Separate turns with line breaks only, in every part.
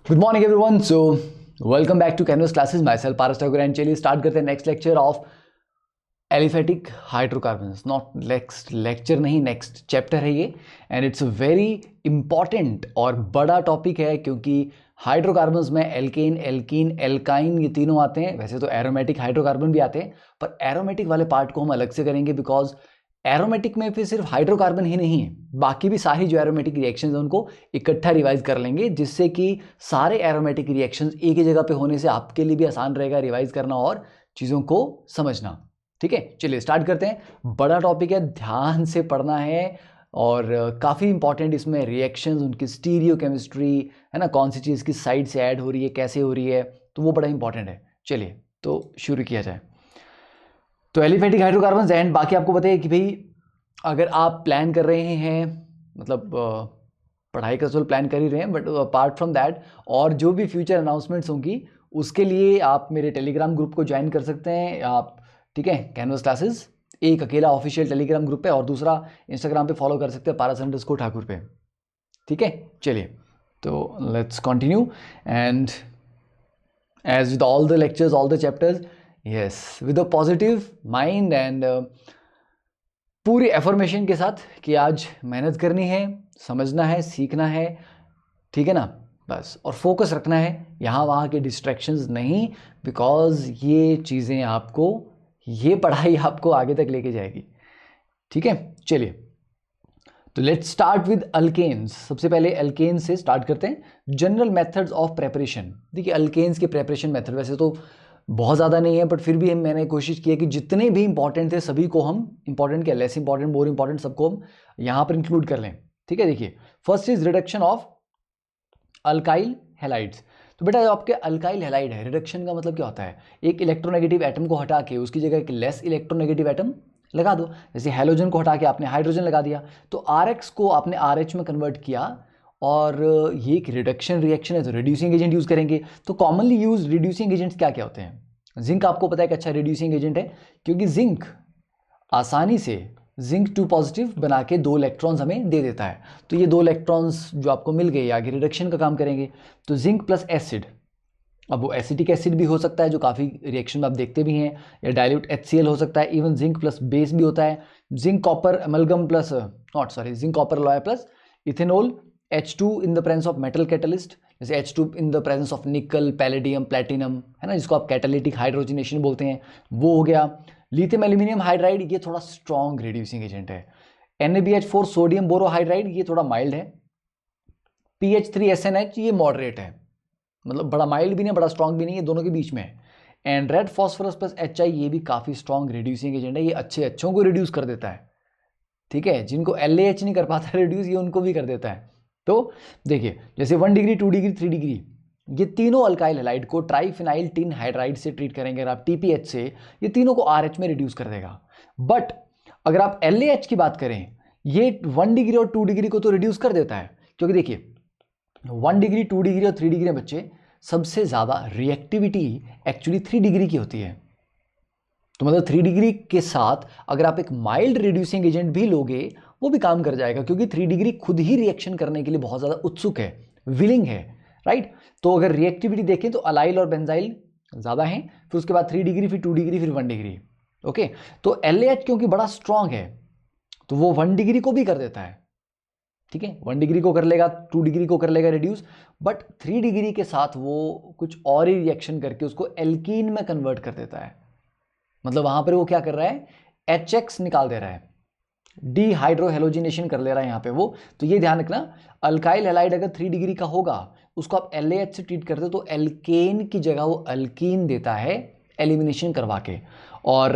Good morning everyone. So welcome back to Canvas classes. Myself Paras Thakur and चलिए start करते हैं next lecture of aliphatic hydrocarbons. Not next lecture नहीं, next chapter है ये, and it's a very important और बड़ा topic है क्योंकि हाइड्रोकार्बन्स में एल्केन, एल्कीन, एल्काइन ये तीनों आते हैं। वैसे तो एरोमेटिक हाइड्रोकार्बन भी आते हैं, पर एरोमेटिक वाले पार्ट को हम अलग से करेंगे बिकॉज एरोमेटिक में फिर सिर्फ हाइड्रोकार्बन ही नहीं है, बाकी भी सारी जो एरोमेटिक रिएक्शंस हैं उनको इकट्ठा रिवाइज कर लेंगे, जिससे कि सारे एरोमेटिक रिएक्शंस एक ही जगह पे होने से आपके लिए भी आसान रहेगा रिवाइज करना और चीज़ों को समझना। ठीक है, चलिए स्टार्ट करते हैं। बड़ा टॉपिक है, ध्यान से पढ़ना है और काफ़ी इंपॉर्टेंट इसमें रिएक्शंस, उनकी स्टीरियो केमिस्ट्री है ना, कौन सी चीज़ किस साइड से ऐड हो रही है, कैसे हो रही है, तो वो बड़ा इंपॉर्टेंट है। चलिए तो शुरू किया जाए। तो एलिफेटिक हाइड्रोकार्बन्स एंड बाकी आपको बताइए कि भाई अगर आप प्लान कर रहे हैं, मतलब पढ़ाई का तो प्लान कर ही रहे हैं, बट अपार्ट फ्रॉम दैट और जो भी फ्यूचर अनाउंसमेंट्स होंगी उसके लिए आप मेरे टेलीग्राम ग्रुप को ज्वाइन कर सकते हैं आप। ठीक है, कैनवस क्लासेस एक अकेला ऑफिशियल टेलीग्राम ग्रुप पे और दूसरा इंस्टाग्राम पे फॉलो कर सकते हैं पारस_ठाकुर पे। ठीक है, चलिए तो let's continue and as with all the lectures, all the chapters, yes, with a positive mind and पूरी एफर्मेशन के साथ कि आज मेहनत करनी है, समझना है, सीखना है। ठीक है ना, बस, और फोकस रखना है, यहाँ वहाँ के डिस्ट्रैक्शंस नहीं, बिकॉज ये चीज़ें आपको, ये पढ़ाई आपको आगे तक लेके जाएगी। ठीक है, चलिए तो लेट्स स्टार्ट विद अल्केन्स। सबसे पहले अल्केन्स से स्टार्ट करते हैं। General methods of preparation. देखिए अल्केन्स के प्रेपरेशन मेथड वैसे तो बहुत ज़्यादा नहीं है, बट फिर भी मैंने कोशिश की है कि जितने भी इंपॉर्टेंट थे सभी को हम, इंपॉर्टेंट क्या, लेस इंपॉर्टेंट, मोर इंपॉर्टेंट, सबको हम यहाँ पर इंक्लूड कर लें। ठीक है, देखिए first is reduction of alkyl halides. तो बेटा आपके अल्काइल हैलाइड है, रिडक्शन का मतलब क्या होता है, एक इलेक्ट्रोनेगेटिव एटम को हटा के उसकी जगह एक लेस इलेक्ट्रोनेगेटिव एटम लगा दो। जैसे हैलोजन को हटा के आपने हाइड्रोजन लगा दिया, तो RX को आपने RH में कन्वर्ट किया और ये एक रिडक्शन रिएक्शन है, तो रिड्यूसिंग एजेंट यूज करेंगे। तो कॉमनली यूज रिड्यूसिंग एजेंट्स क्या क्या होते हैं? जिंक आपको पता है कि अच्छा रिड्यूसिंग एजेंट है, क्योंकि जिंक आसानी से जिंक 2 पॉजिटिव बना के 2 इलेक्ट्रॉन्स हमें दे देता है। तो ये 2 इलेक्ट्रॉन्स जो आपको मिल गए आगे रिडक्शन का काम करेंगे। तो जिंक प्लस एसिड, अब वो एसिटिक एसिड भी हो सकता है जो काफ़ी रिएक्शन में आप देखते भी हैं, या डाइल्यूट HCl हो सकता है, इवन जिंक प्लस बेस भी होता है, zinc copper amalgam plus zinc copper alloy plus ethanol, H2 in the presence of metal catalyst, जैसे H2 in the presence of निकल, पैलेडियम, प्लेटिनम, है ना, जिसको आप कैटालिटिक हाइड्रोजनेशन बोलते हैं, वो हो गया। लिथियम एल्यूमिनियम हाइड्राइड, ये थोड़ा स्ट्रॉन्ग रिड्यूसिंग एजेंट है। NaBH4 सोडियम बोरोहाइड्राइड, ये थोड़ा माइल्ड है। PH3SNH, ये मॉडरेट है, मतलब बड़ा माइल्ड भी नहीं, बड़ा स्ट्रॉन्ग भी नहीं, ये दोनों के बीच में है। And red phosphorus plus HI, ये भी काफ़ी स्ट्रॉन्ग रिड्यूसिंग एजेंट है, ये अच्छों को रिड्यूस कर देता है। ठीक है, जिनको LAH नहीं कर पाता रिड्यूस, ये उनको भी कर देता है। तो देखिए जैसे 1 डिग्री, 2 डिग्री, 3 डिग्री, ये तीनों अल्काइल हैलाइड को ट्राइफिनाइल टिन हाइड्राइड से ट्रीट करेंगे अगर आप TPH से, ये तीनों को RH में रिड्यूस कर देगा। बट अगर आप LAH की बात करें, ये 1 डिग्री और 2 डिग्री को तो रिड्यूस कर देता है, क्योंकि देखिए 1 डिग्री, 2 डिग्री और 3 डिग्री में बच्चे सबसे ज़्यादा रिएक्टिविटी एक्चुअली 3 डिग्री की होती है। तो मतलब 3 डिग्री के साथ अगर आप एक माइल्ड रिड्यूसिंग एजेंट भी लोगे वो भी काम कर जाएगा, क्योंकि 3 डिग्री खुद ही रिएक्शन करने के लिए बहुत ज़्यादा उत्सुक है, विलिंग है, राइट। तो अगर रिएक्टिविटी देखें तो अलाइल और बेंजाइल ज़्यादा हैं, फिर उसके बाद 3 डिग्री, फिर 2 डिग्री, फिर 1 डिग्री। ओके, तो LAH क्योंकि बड़ा स्ट्रांग है तो वो 1 डिग्री को भी कर देता है। ठीक है, 1 डिग्री को कर लेगा, 2 डिग्री को कर लेगा रिड्यूस, बट 3 डिग्री के साथ वो कुछ और ही रिएक्शन करके उसको एल्कीन में कन्वर्ट कर देता है। मतलब वहां पर वो क्या कर रहा है, HX निकाल दे रहा है, डीहाइड्रोहेलोजिनेशन कर ले रहा है यहाँ पे वो। तो ये ध्यान रखना, अल्काइल हैलाइड अगर 3 डिग्री का होगा उसको आप LAH से ट्रीट करते हो तो एल्केन की जगह वो अल्कीन देता है एलिमिनेशन करवा के। और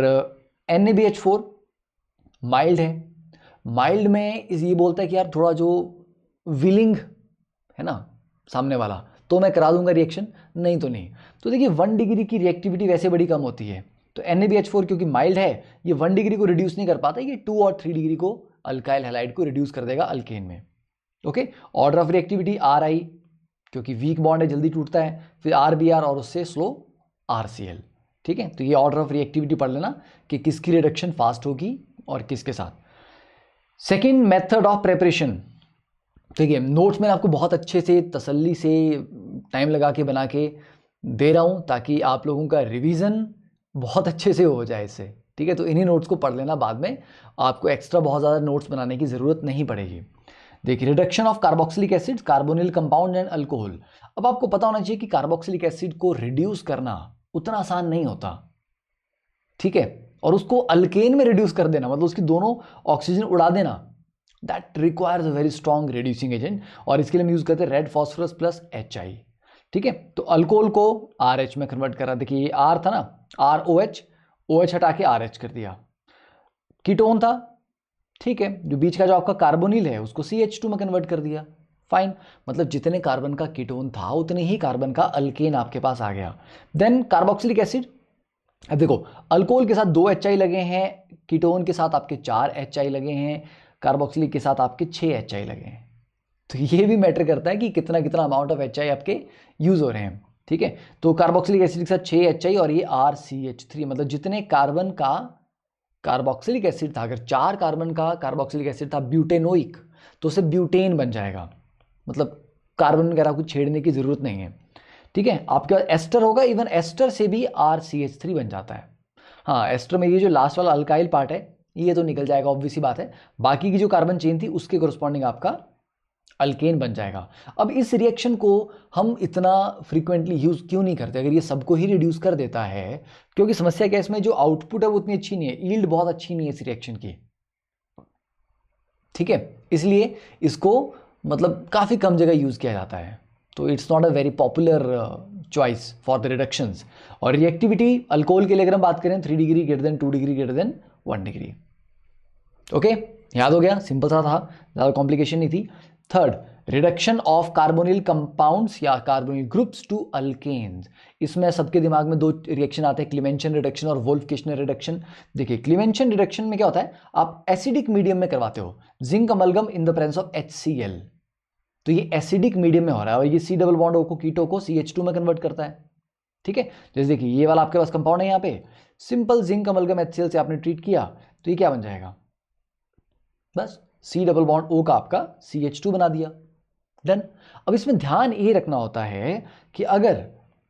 NaBH4 माइल्ड है, माइल्ड में ये बोलता है कि यार थोड़ा जो विलिंग है ना सामने वाला, तो मैं करा दूंगा रिएक्शन, नहीं तो नहीं। तो देखिए 1 डिग्री की रिएक्टिविटी वैसे बड़ी कम होती है, तो NaBH4 क्योंकि माइल्ड है ये 1 डिग्री को रिड्यूस नहीं कर पाता, ये 2 और 3 डिग्री को अल्काइल हैलाइड को रिड्यूस कर देगा अल्केन में। Okay, order of reactivity RI, क्योंकि वीक बॉन्ड है जल्दी टूटता है, फिर RBR और उससे स्लो RCl। ठीक है, तो ये ऑर्डर ऑफ रिएक्टिविटी पढ़ लेना कि किसकी रिडक्शन फास्ट होगी और किसके साथ। सेकेंड मेथड ऑफ प्रेपरेशन, देखिए नोट्स में आपको बहुत अच्छे से तसल्ली से टाइम लगा के बना के दे रहा हूँ ताकि आप लोगों का रिवीजन बहुत अच्छे से हो जाए इससे, ठीक है। तो इन्हीं नोट्स को पढ़ लेना, बाद में आपको एक्स्ट्रा बहुत ज़्यादा नोट्स बनाने की ज़रूरत नहीं पड़ेगी। देखिए, reduction of carboxylic acid, carbonyl compound and alcohol. अब आपको पता होना चाहिए कि कार्बोक्सिलिक एसिड को रिड्यूस करना उतना आसान नहीं होता, ठीक है। और उसको अल्केन में रिड्यूस कर देना, मतलब उसकी दोनों ऑक्सीजन उड़ा देना, that requires a very strong reducing agent. और इसके लिए हम यूज करते हैं रेड फॉस्फोरस प्लस HI, ठीक है। तो अल्कोहल को RH में कन्वर्ट करा, देखिए ये R था ना, ROH, OH हटा के RH कर दिया। कीटोन था, ठीक है, जो बीच का जो आपका कार्बोनिल है उसको CH2 में कन्वर्ट कर दिया, फाइन। मतलब जितने कार्बन का कीटोन था उतने ही कार्बन का अल्केन आपके पास आ गया। देन कार्बोक्सिलिक एसिड, अब देखो अल्कोहल के साथ 2 HI लगे हैं, कीटोन के साथ आपके 4 HI लगे हैं, कार्बोक्सिलिक के साथ आपके 6 HI लगे हैं। तो ये भी मैटर करता है कि कितना कितना अमाउंट ऑफ HI आपके यूज हो रहे हैं, ठीक है। तो कार्बोक्सिलिक एसिड के साथ 6 HI और ये RCH3, मतलब जितने कार्बन का कार्बोक्सिलिक एसिड था, अगर 4 कार्बन का कार्बोक्सिलिक एसिड था ब्यूटेनोइक, तो उसे ब्यूटेन बन जाएगा, मतलब कार्बन वगैरह कुछ छेड़ने की जरूरत नहीं है, ठीक है। आपके पास एस्टर होगा, इवन एस्टर से भी RCH3 बन जाता है। हाँ, एस्टर में ये जो लास्ट वाला अल्काइल पार्ट है ये तो निकल जाएगा, ऑब्वियस सी बात है। बाकी की जो कार्बन चेन थी उसके कोरस्पॉन्डिंग आपका अल्केन बन जाएगा। अब इस रिएक्शन को हम इतना फ्रीक्वेंटली यूज क्यों नहीं करते, अगर ये सबको ही रिड्यूस कर देता है? क्योंकि समस्या क्या है, इसमें जो आउटपुट है वो उतनी अच्छी नहीं है, ईल्ड बहुत अच्छी नहीं है इस रिएक्शन की, ठीक है। इसलिए इसको मतलब काफ़ी कम जगह यूज़ किया जाता है, तो it's not a very popular choice for the reductions. और रिएक्टिविटी अल्कोहल के लिए अगर हम बात करें 3 degree greater than 2 degree greater than 1 degree. Okay, याद हो गया, सिंपल सा था, ज़्यादा कॉम्प्लिकेशन नहीं थी। Third, reduction of carbonyl compounds या कार्बोनिल ग्रुप्स टू अल्केन्स। इसमें सबके दिमाग में 2 रिएक्शन आते हैं, क्लीमेंशन रिडक्शन और वोल्फ-किश्नर रिडक्शन। देखिए, क्लीमेंशन रिडक्शन में क्या होता है, आप एसिडिक मीडियम में करवाते हो, zinc amalgam in the presence of HCl, तो ये एसिडिक मीडियम में हो रहा है और ये C डबल बॉन्ड O को कीटो को CH2 में कन्वर्ट करता है, ठीक है। जैसे देखिए ये वाला आपके पास कंपाउंड है, यहाँ पे सिंपल जिंक अमलगम HCl से आपने ट्रीट किया तो ये क्या बन जाएगा, बस C डबल बॉन्ड O का आपका CH2 बना दिया, डन। अब इसमें ध्यान ये रखना होता है कि अगर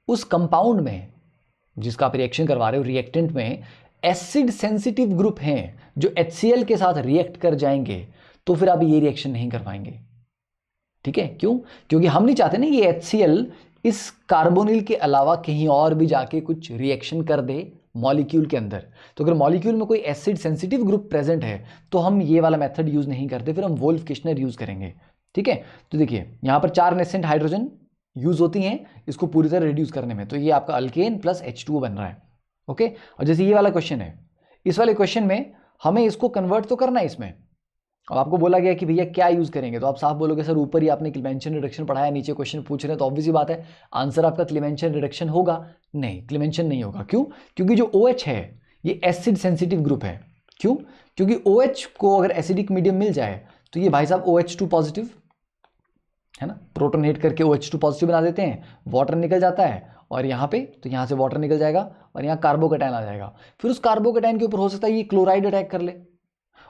उस कंपाउंड में जिसका आप रिएक्शन करवा रहे हो, रिएक्टेंट में एसिड सेंसिटिव ग्रुप हैं जो HCl के साथ रिएक्ट कर जाएंगे, तो फिर आप ये रिएक्शन नहीं करवाएंगे, ठीक है। क्यों? क्योंकि हम नहीं चाहते ना ये HCl इस कार्बोनिल के अलावा कहीं और भी जाके कुछ रिएक्शन कर दे मॉलिक्यूल के अंदर। तो अगर मॉलिक्यूल में कोई एसिड सेंसिटिव ग्रुप प्रेजेंट है तो हम ये वाला मेथड यूज नहीं करते, फिर हम वोल्फ-किश्नर यूज करेंगे, ठीक है। तो देखिए यहां पर 4 नेसेंट हाइड्रोजन यूज होती हैं इसको पूरी तरह रिड्यूस करने में, तो ये आपका अल्केन प्लस H2O बन रहा है, ओके। और जैसे ये वाला क्वेश्चन है, इस वाले क्वेश्चन में हमें इसको कन्वर्ट तो करना है इसमें, और आपको बोला गया कि भैया क्या यूज करेंगे, तो आप साफ बोलोगे सर ऊपर ही आपने क्लीमेंशन रिडक्शन पढ़ाया, नीचे क्वेश्चन पूछ रहे हैं, तो ऑब्वियस ही बात है आंसर आपका क्लीमेंशन रिडक्शन होगा। नहीं, क्लीमेंशन नहीं होगा, क्यों? क्योंकि जो OH है ये एसिड सेंसिटिव ग्रुप है। क्यों? क्योंकि OH को अगर एसिडिक मीडियम मिल जाए तो ये भाई साहब OH2 पॉजिटिव है ना, प्रोटोन हिट करके OH2 पॉजिटिव बना देते हैं, वाटर निकल जाता है और यहाँ पे तो यहाँ से वाटर निकल जाएगा और यहाँ कार्बोकेटाइन आ जाएगा, फिर उस कार्बोकेटाइन के ऊपर हो सकता है ये क्लोराइड अटैक कर ले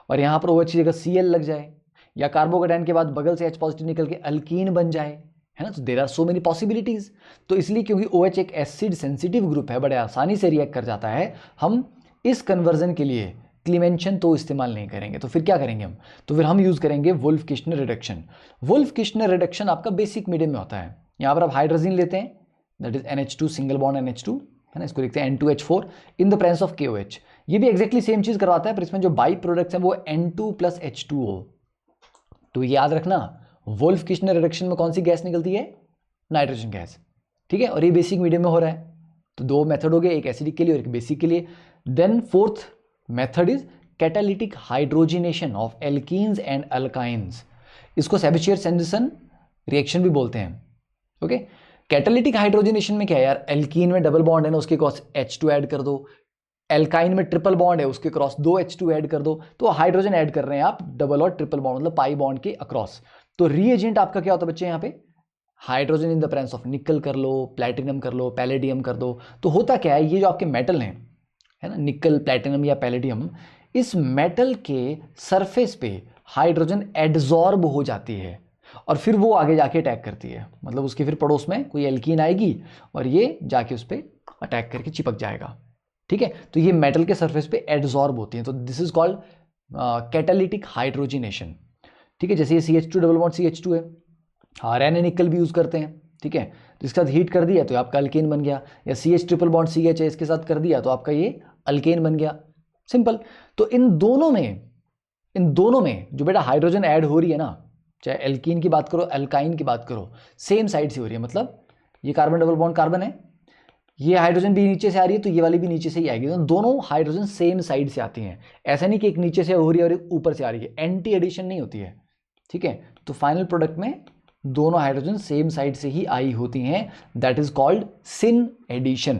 और यहाँ पर OH की जगह Cl लग जाए, या कार्बोकेटाइन के बाद बगल से H पॉजिटिव निकल के अल्कीन बन जाए, है ना। तो there are so many possibilities. तो इसलिए क्योंकि OH एक एसिड सेंसिटिव ग्रुप है, बड़े आसानी से रिएक्ट कर जाता है, हम इस कन्वर्जन के लिए क्लीमेंशन तो इस्तेमाल नहीं करेंगे। तो फिर क्या करेंगे हम, तो फिर हम यूज करेंगे वोल्फ-किश्नर रिडक्शन। वोल्फ-किश्नर रिडक्शन आपका बेसिक मीडियम में होता है। यहाँ पर आप हाइड्रोजन लेते हैं, that is NH2 single bond NH2, है ना, इसको लिखते हैं N2H4 in the presence of KOH। ये भी एक्जैक्टली सेम चीज करवाता है, पर इसमें जो बाई प्रोडक्ट्स हैं वो N2 प्लस H2O। तो याद रखना वोल्फ-किश्नर रिडक्शन में कौन सी गैस निकलती है, नाइट्रोजन गैस, ठीक है। और ये बेसिक मीडियम में हो रहा है, तो 2 मेथड हो गए, एक एसिडिक के लिए और एक बेसिक के लिए। Then fourth method is catalytic hydrogenation of alkenes and alkynes, इसको सेबेशियर-सैंडरसन रिएक्शन भी बोलते हैं, ओके। कैटालिटिक हाइड्रोजिनेशन में क्या है यार, एल्कीन में डबल बॉन्ड है ना, उसके क्रॉस H2 ऐड कर दो, एल्काइन में ट्रिपल बॉन्ड है उसके क्रॉस 2 H2 ऐड कर दो, तो हाइड्रोजन ऐड कर रहे हैं आप डबल और ट्रिपल बॉन्ड, मतलब पाई बॉन्ड के अक्रॉस। तो रीएजेंट आपका क्या होता है बच्चे, यहाँ पे hydrogen in the presence of निकल कर लो, प्लैटिनम कर लो, पैलेडियम कर दो। तो होता क्या है, ये जो आपके मेटल हैं, है ना, निकल, प्लैटिनम या पैलेडियम, इस मेटल के सरफेस पे हाइड्रोजन एडजॉर्ब हो जाती है। और फिर वो आगे जाके अटैक करती है, मतलब उसके फिर पड़ोस में कोई एल्कीन आएगी और ये जाके उस पर अटैक करके चिपक जाएगा। ठीक है, तो ये मेटल के सरफेस पे एडजॉर्ब होती है, तो this is called catalytic hydrogenation. ठीक है, जैसे ये CH2 डबल बॉन्ड CH2 है, आयरन एंड निकल भी यूज करते हैं। ठीक है, तो इसके साथ हीट कर दिया तो आपका अल्केन बन गया, या CH ट्रिपल बॉन्ड CH है इसके साथ कर दिया तो आपका ये अल्केन बन गया, सिंपल। तो इन दोनों में जो बेटा हाइड्रोजन ऐड हो रही है ना, चाहे एल्कीन की बात करो अल्काइन की बात करो, सेम साइड से हो रही है। मतलब ये कार्बन डबल बॉन्ड कार्बन है, ये हाइड्रोजन भी नीचे से आ रही है तो ये वाली भी नीचे से ही आएगी, तो दोनों हाइड्रोजन सेम साइड से आती हैं। ऐसा नहीं कि एक नीचे से हो रही है और एक ऊपर से आ रही है, एंटी एडिशन नहीं होती है। ठीक है, तो फाइनल प्रोडक्ट में दोनों हाइड्रोजन सेम साइड से ही आई होती हैं, that is called syn addition.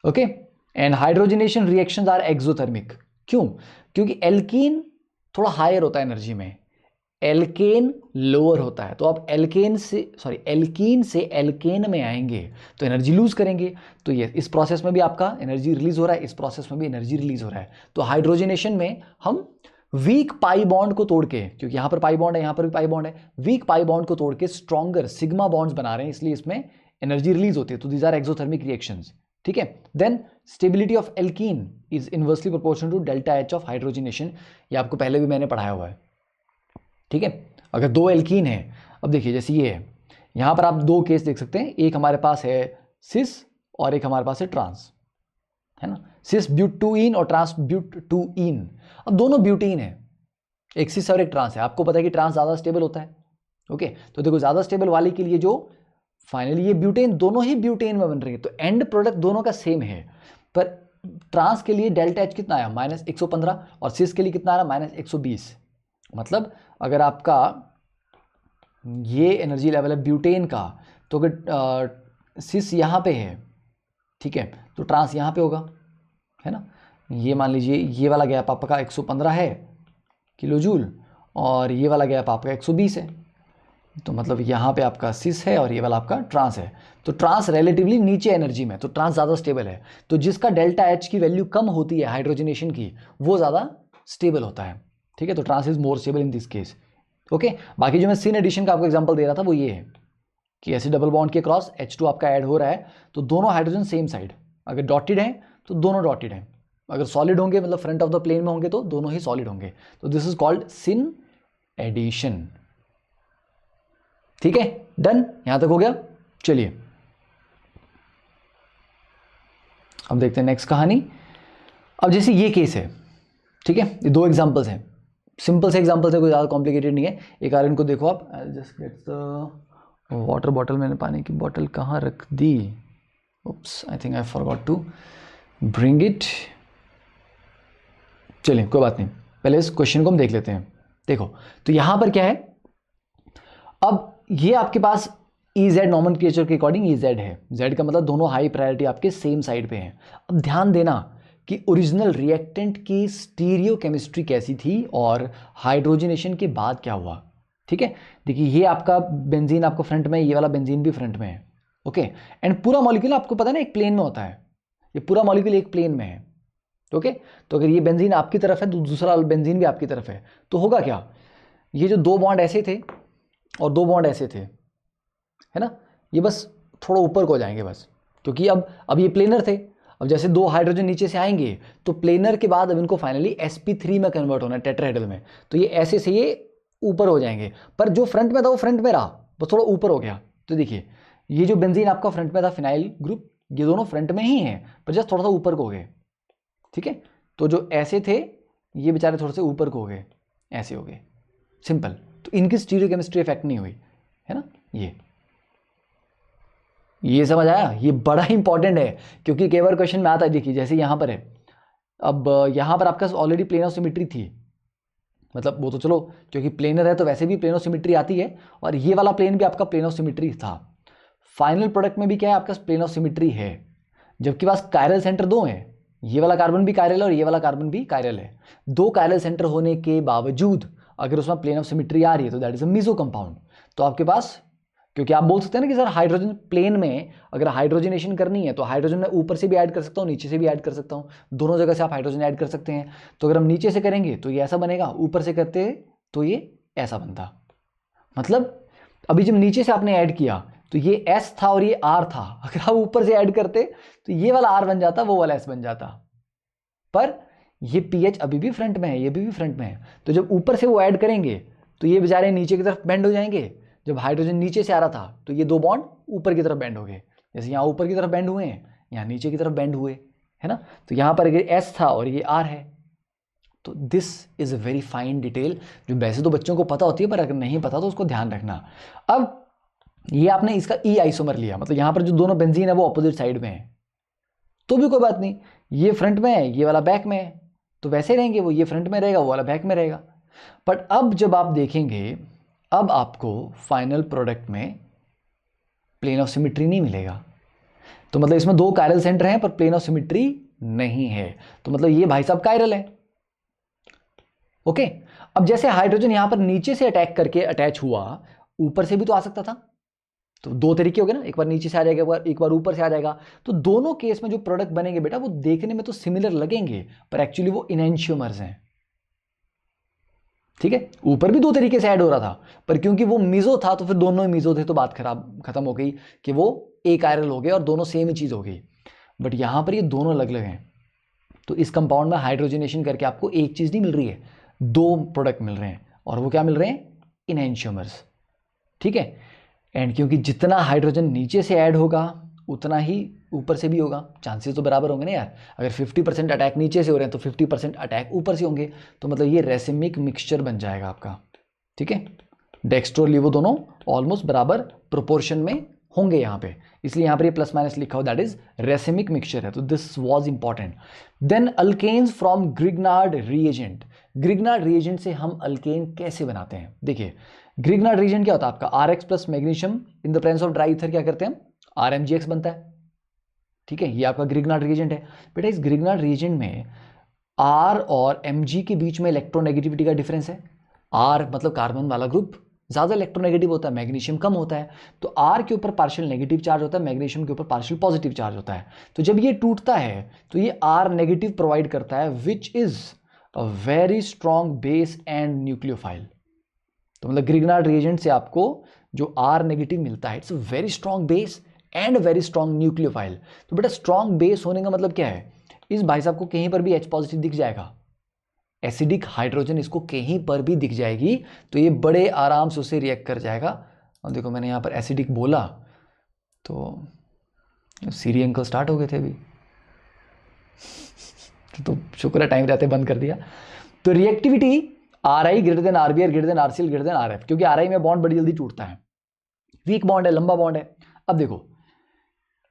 Okay, and hydrogenation reactions are exothermic. क्यों? क्योंकि एल्कीन थोड़ा हायर होता है एनर्जी में, एल्केन लोअर होता है। तो आप एल्कीन से एल्केन में आएंगे तो एनर्जी लूज करेंगे। तो ये इस प्रोसेस में भी आपका एनर्जी रिलीज हो रहा है, इस प्रोसेस में भी एनर्जी रिलीज हो रहा है। तो हाइड्रोजनेशन में हम वीक पाई बॉन्ड को तोड़ के, क्योंकि यहां पर पाई बॉन्ड है, यहां पर भी पाई बॉन्ड है, वीक पाई बॉन्ड को तोड़ के स्ट्रॉन्गर सिग्मा बॉन्ड्स बना रहे हैं, इसलिए इसमें एनर्जी रिलीज होती है। तो दीज आर एक्सोथर्मिक रिएक्शंस। ठीक है, then stability of alkene is inversely proportional to delta H of hydrogenation. ये आपको पहले भी मैंने पढ़ाया हुआ है। ठीक है, अगर दो एल्कीन है, अब देखिए जैसे ये है, यहां पर आप दो केस देख सकते हैं, एक हमारे पास है सिस और एक हमारे पास है ट्रांस, है ना, सिस ब्यूटूइन और ट्रांस ब्यूटूइन। अब दोनों ब्यूटीन है, एक सिस और एक ट्रांस है। आपको पता है कि ट्रांस ज्यादा स्टेबल होता है। ओके, तो देखो ज्यादा स्टेबल वाले के लिए जो फाइनली ये ब्यूटेन, दोनों ही ब्यूटेन में बन रही है, तो एंड प्रोडक्ट दोनों का सेम है। पर ट्रांस के लिए डेल्टा एच कितना आया -115 और सिस के लिए कितना आ रहा -120। मतलब अगर आपका ये एनर्जी लेवल है ब्यूटेन का, तो अगर सिस यहाँ पे है, ठीक है, तो ट्रांस यहाँ पे होगा, है ना। ये मान लीजिए ये वाला गैप आपका 115 है किलो जूल और ये वाला गैप आपका 120 है, तो मतलब यहाँ पे आपका सिस है और ये वाला आपका ट्रांस है। तो ट्रांस रिलेटिवली नीचे एनर्जी में, तो ट्रांस ज़्यादा स्टेबल है। तो जिसका डेल्टा एच की वैल्यू कम होती है हाइड्रोजनेशन की, वो ज़्यादा स्टेबल होता है। ठीक है, तो trans is more stable in this case. Okay, बाकी जो मैं सिन एडिशन का आपको एग्जांपल दे रहा था वो ये है कि ऐसे डबल बॉन्ड के क्रॉस H2 आपका ऐड हो रहा है, तो दोनों हाइड्रोजन सेम साइड, अगर डॉटेड हैं तो दोनों डॉटेड हैं, अगर सॉलिड होंगे मतलब फ्रंट ऑफ द प्लेन में होंगे तो दोनों ही सॉलिड होंगे। तो this is called syn addition. ठीक है, डन, यहां तक हो गया। चलिए अब देखते हैं नेक्स्ट कहानी। अब जैसे ये केस है, ठीक है, ये दो एग्जांपल्स हैं, सिंपल से एग्जांपल्स है, कोई ज़्यादा कॉम्प्लिकेटेड नहीं है। एक बार इनको देखो आप, just get the water bottle, मैंने पानी की बॉटल कहाँ रख दी, oops, I think I forgot to bring it. चलिए कोई बात नहीं, पहले इस क्वेश्चन को हम देख लेते हैं। देखो तो यहां पर क्या है, अब ये आपके पास EZ नॉमेनक्लेचर के अकॉर्डिंग EZ है, Z का मतलब दोनों हाई प्रायोरिटी आपके सेम साइड पे हैं। अब ध्यान देना कि ओरिजिनल रिएक्टेंट की स्टीरियो केमिस्ट्री कैसी थी और हाइड्रोजनेशन के बाद क्या हुआ। ठीक है, देखिए ये आपका बेंजीन आपको फ्रंट में, ये वाला बेंजीन भी फ्रंट में है। ओके, एंड पूरा मॉलिक्यूल आपको पता है ना एक प्लेन में होता है, ये पूरा मॉलिक्यूल एक प्लेन में है। ओके, तो अगर ये बेंजीन आपकी तरफ है तो दूसरा बेंजीन भी आपकी तरफ है, तो होगा क्या, ये जो दो बॉन्ड ऐसे थे और दो बॉन्ड ऐसे थे, है ना, ये बस थोड़ा ऊपर को हो जाएंगे बस, क्योंकि अब ये प्लेनर थे। अब जैसे दो हाइड्रोजन नीचे से आएंगे तो प्लेनर के बाद अब इनको फाइनली sp3 में कन्वर्ट होना है, टेट्राहेड्रल में, तो ये ऐसे से ये ऊपर हो जाएंगे। पर जो फ्रंट में था वो फ्रंट में रहा, वो थोड़ा ऊपर हो गया। तो देखिए ये जो बेंजीन आपका फ्रंट में था फिनाइल ग्रुप, ये दोनों फ्रंट में ही हैं पर जस्ट थोड़ा सा ऊपर को हो गए। ठीक है, तो जो ऐसे थे ये बेचारे थोड़े से ऊपर को हो गए, ऐसे हो गए, सिंपल। तो इनकी स्टीरियोकेमिस्ट्री इफेक्ट नहीं हुई, है ना। ये समझ आया, ये बड़ा इंपॉर्टेंट है क्योंकि कई बार क्वेश्चन में आता है। देखिए जैसे यहाँ पर है, अब यहाँ पर आपका ऑलरेडी प्लेन ऑफ सिमेट्री थी, मतलब वो तो चलो क्योंकि प्लेनर है तो वैसे भी प्लेन ऑफ सिमेट्री आती है, और ये वाला प्लेन भी आपका प्लेन ऑफ सिमेट्री था। फाइनल प्रोडक्ट में भी क्या है, आपका प्लेन ऑफ सिमेट्री है, जबकि पास कायरल सेंटर दो हैं, ये वाला कार्बन भी कायरल है और ये वाला कार्बन भी कायरल है। दो कायरल सेंटर होने के बावजूद अगर उसमें प्लेन ऑफ सिमेट्री आ रही है तो that is a meso compound. तो आपके पास, क्योंकि आप बोल सकते हैं ना कि सर हाइड्रोजन प्लेन में अगर हाइड्रोजनेशन करनी है तो हाइड्रोजन मैं ऊपर से भी ऐड कर सकता हूँ, नीचे से भी ऐड कर सकता हूँ, दोनों जगह से आप हाइड्रोजन ऐड कर सकते हैं। तो अगर हम नीचे से करेंगे तो ये ऐसा बनेगा, ऊपर से करते तो ये ऐसा बनता। मतलब अभी जब नीचे से आपने ऐड किया तो ये S था और ये R था, अगर आप ऊपर से ऐड करते तो ये वाला R बन जाता, वो वाला S बन जाता, पर ये pH अभी भी फ्रंट में है, ये भी फ्रंट में है। तो जब ऊपर से वो ऐड करेंगे तो ये बेचारे नीचे की तरफ बेंड हो जाएंगे। जब हाइड्रोजन नीचे से आ रहा था तो ये दो बॉन्ड ऊपर की तरफ बेंड हो गए, जैसे यहाँ ऊपर की तरफ बेंड हुए हैं, यहाँ नीचे की तरफ बेंड हुए, है ना। तो यहाँ पर ये S था और ये R है। तो this is a very fine detail जो वैसे तो बच्चों को पता होती है, पर अगर नहीं पता तो उसको ध्यान रखना। अब ये आपने इसका ई आइसोमर लिया, मतलब यहाँ पर जो दोनों बेंजीन है वो अपोजिट साइड में है, तो भी कोई बात नहीं, ये फ्रंट में है ये वाला बैक में है, तो वैसे रहेंगे, वो ये फ्रंट में रहेगा वो वाला बैक में रहेगा। बट अब जब आप देखेंगे, अब आपको फाइनल प्रोडक्ट में प्लेन ऑफ सिमिट्री नहीं मिलेगा। तो मतलब इसमें दो कायरल सेंटर हैं पर प्लेन ऑफ सिमिट्री नहीं है, तो मतलब ये भाई साहब कायरल है। ओके, अब जैसे हाइड्रोजन यहां पर नीचे से अटैक करके अटैच हुआ, ऊपर से भी तो आ सकता था, तो दो तरीके हो गए ना, एक बार नीचे से आ जाएगा, एक बार ऊपर से आ जाएगा। तो दोनों केस में जो प्रोडक्ट बनेंगे बेटा वो देखने में तो सिमिलर लगेंगे, पर एक्चुअली वो इनएंशियोमर्स हैं। ठीक है, ऊपर भी दो तरीके से ऐड हो रहा था, पर क्योंकि वो मीजो था तो फिर दोनों ही मीजो थे, तो बात खत्म हो गई कि वो एक आयरल हो गए और दोनों सेम ही चीज हो गई। बट यहां पर ये दोनों अलग अलग हैं, तो इस कंपाउंड में हाइड्रोजनेशन करके आपको एक चीज नहीं मिल रही है, दो प्रोडक्ट मिल रहे हैं, और वो क्या मिल रहे हैं, इनएंशियोमर्स। ठीक है, एंड क्योंकि जितना हाइड्रोजन नीचे से ऐड होगा उतना ही ऊपर से भी होगा, चांसेस तो बराबर होंगे ना यार। अगर 50% अटैक नीचे से हो रहे हैं तो 50% अटैक ऊपर से होंगे, तो मतलब ये रेसिमिक मिक्सचर बन जाएगा आपका। ठीक है, डेक्स्ट्रो लिवो दोनों ऑलमोस्ट बराबर प्रोपोर्शन में होंगे यहाँ पे, इसलिए यहाँ पर ये प्लस माइनस लिखा हो, दैट इज रेसिमिक मिक्सचर है, तो this was important. Then alkanes from Grignard reagent. Grignard reagent से हम अल्केन कैसे बनाते हैं, देखिए ग्रिग्नार्ड रिएजेंट क्या होता है आपका, RX plus magnesium in the presence of dry ether क्या करते हैं, RMgX बनता है। ठीक है, ये आपका ग्रिग्नार्ड रिएजेंट है बेटा। इस ग्रिग्नार्ड रिएजेंट में R और Mg के बीच में इलेक्ट्रोनेगेटिविटी का डिफरेंस है। R मतलब कार्बन वाला ग्रुप ज्यादा इलेक्ट्रोनेगेटिव होता है, मैग्नीशियम कम होता है, तो R के ऊपर पार्शियल नेगेटिव चार्ज होता है, मैग्नीशियम के ऊपर पार्शियल पॉजिटिव चार्ज होता है। तो जब ये टूटता है तो ये R नेगेटिव प्रोवाइड करता है, which is a very strong base and nucleophile. तो मतलब ग्रिग्नार्ड रिएजेंट से आपको जो R नेगेटिव मिलता है, it's a very strong base and very strong nucleophile. तो बेटा स्ट्रॉन्ग बेस होने का मतलब क्या है, इस भाई साहब को कहीं पर भी H पॉजिटिव दिख जाएगा, एसिडिक हाइड्रोजन इसको कहीं पर भी दिख जाएगी, तो ये बड़े आराम से उसे रिएक्ट कर जाएगा। और देखो मैंने यहाँ पर एसिडिक बोला तो सीरी अंकल स्टार्ट हो गए थे अभी, तो शुक्र है टाइम रहते बंद कर दिया। तो reactivity RI greater than RB greater than RCl greater than RF, क्योंकि RI में बॉन्ड बड़ी जल्दी टूटता है, वीक बॉन्ड है, लंबा बॉन्ड है। अब देखो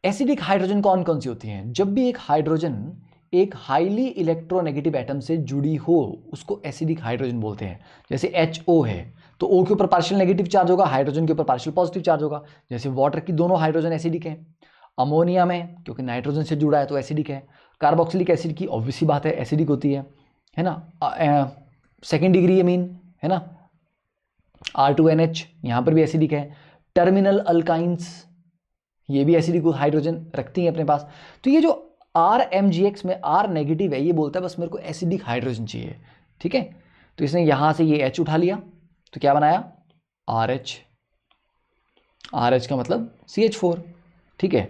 एसिडिक हाइड्रोजन कौन कौन सी होती हैं, जब भी एक हाइड्रोजन एक हाईली इलेक्ट्रोनेगेटिव एटम से जुड़ी हो उसको एसिडिक हाइड्रोजन बोलते हैं। जैसे HO है तो O के ऊपर पार्शियल नेगेटिव चार्ज होगा, हाइड्रोजन के ऊपर पार्शियल पॉजिटिव चार्ज होगा। जैसे वाटर की दोनों हाइड्रोजन एसिडिक हैं। अमोनिया में क्योंकि नाइट्रोजन से जुड़ा है तो एसिडिक है। कार्बोक्सिलिक एसिड की ऑब्वियसली बात है एसिडिक होती है ना, सेकेंड डिग्री अमीन है ना, R2NH यहाँ पर भी एसिडिक है। टर्मिनल अल्काइंस ये भी एसिडिक हाइड्रोजन रखती हैं अपने पास। तो ये जो RMgX में R नेगेटिव है, ये बोलता है बस मेरे को एसिडिक हाइड्रोजन चाहिए। ठीक है, तो इसने यहां से ये H उठा लिया तो क्या बनाया RH, RH का मतलब CH4। ठीक है,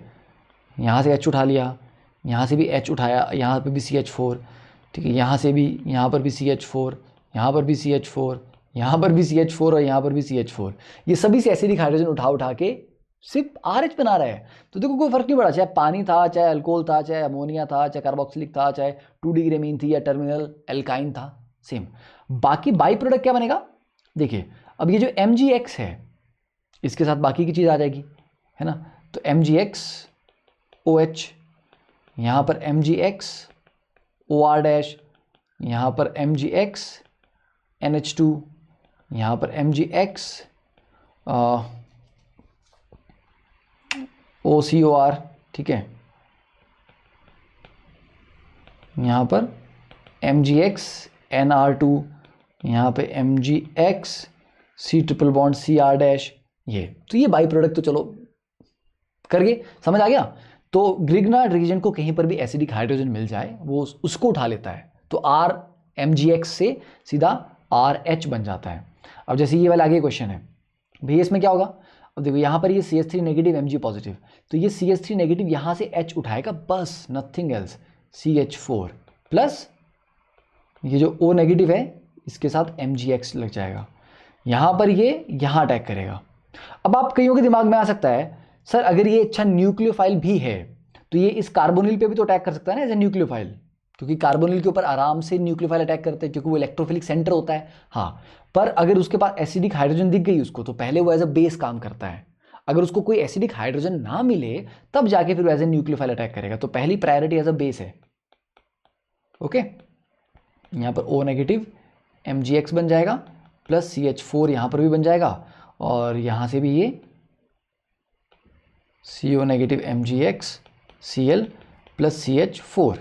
यहां से H उठा लिया, यहां से भी H उठाया, यहां पर भी CH4। ठीक है, यहां से भी, यहां पर भी CH4, यहां पर भी CH4, यहां पर भी CH4 और यहां पर भी CH4। ये सभी से एसिडिक हाइड्रोजन उठा के सिर्फ RH बना रहा है। तो देखो कोई फर्क नहीं पड़ा, चाहे पानी था, चाहे अल्कोहल था, चाहे अमोनिया था, चाहे कार्बोक्सिलिक था, चाहे 2 डिग्री अमीन थी या टर्मिनल एल्काइन था, सेम। बाकी बाई प्रोडक्ट क्या बनेगा, देखिए अब ये जो MgX है इसके साथ बाकी की चीज आ जाएगी, है ना। तो MgX OH, यहां पर MgX OR डैश, यहां पर MgX NH2, यहां पर MgX OCOR। ठीक है, यहां पर MgX NR2, यहां पे MgX C triple bond CR dash. ये तो ये बाई प्रोडक्ट तो चलो कर गए, समझ आ गया। तो ग्रिग्नार्ड रीजन को कहीं पर भी एसिडिक हाइड्रोजन मिल जाए वो उसको उठा लेता है, तो RMgX से सीधा RH बन जाता है। अब जैसे ये वाला आगे क्वेश्चन है, भैया इसमें क्या होगा, अब देखो यहाँ पर ये CH3 नेगेटिव Mg पॉजिटिव, तो ये CH3 नेगेटिव यहाँ से H उठाएगा बस, नथिंग एल्स, CH4 प्लस ये जो O नेगेटिव है इसके साथ MgX लग जाएगा, यहाँ पर ये यहाँ अटैक करेगा। अब आप कईयों के दिमाग में आ सकता है सर अगर ये अच्छा न्यूक्लियोफाइल भी है तो ये इस कार्बोनिल पे भी तो अटैक कर सकता है ना एज ए न्यूक्लियोफाइल, क्योंकि कार्बोनिल के ऊपर आराम से न्यूक्लियोफाइल अटैक करते हैं क्योंकि वो इलेक्ट्रोफिलिक सेंटर होता है। हाँ, पर अगर उसके पास एसिडिक हाइड्रोजन दिख गई उसको तो पहले वो एज अ बेस काम करता है, अगर उसको कोई एसिडिक हाइड्रोजन ना मिले तब जाके फिर एज ए न्यूक्लियोफाइल अटैक करेगा, तो पहली प्रायोरिटी एज अ बेस है। ओके, यहाँ पर O नेगेटिव MgX बन जाएगा प्लस CH4 यहाँ पर भी बन जाएगा, और यहाँ से भी ये CO negative MgX Cl plus CH4।